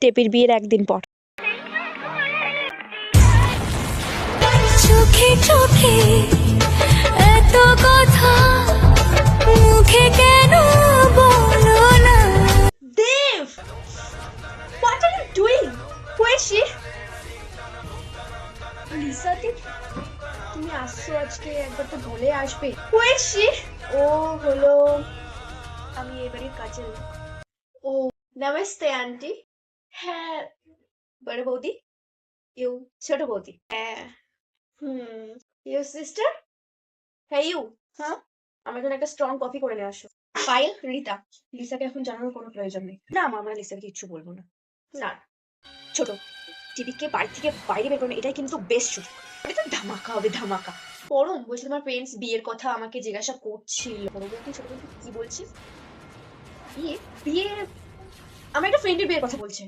টেপির বিয়ের একদিন পর। চোখে চোখে এত কথা মুখে কেন বলো না? দেব, what are you doing? Who is she? Lisa দি, তুমি আসছো আজকে, একবার তো বলে আসবে। Who is she? ও হলো আমি এবারে কাজের। ও নমস্তে আন্টি। হ্যাঁ বড় বৌদি, ইউ ছোট বৌদি। হ্যাঁ ইউ সিস্টার। হ্যাঁ ইউ। হ্যাঁ আমার জন্য একটা স্ট্রং কফি করে নিয়ে আসো। পায়েল, রিতা। লিসাকে এখন জানানোর কোনো প্রয়োজন নেই। না মা, আমরা লিসাকে কিচ্ছু বলবো না। না ছোট, টিভিকে বাড়ি থেকে বাইরে বের করবে, এটাই কিন্তু বেস্ট সুযোগ। এটা তো ধামাকা হবে, ধামাকা। পরম বলছি তোমার ফ্রেন্ডস বিয়ের কথা আমাকে জিজ্ঞাসা করছিল। বড় বৌদি ছোট বৌদি কি বলছিস? বিয়ে বিয়ে আমার একটা ফ্রেন্ডের বিয়ের কথা বলছে।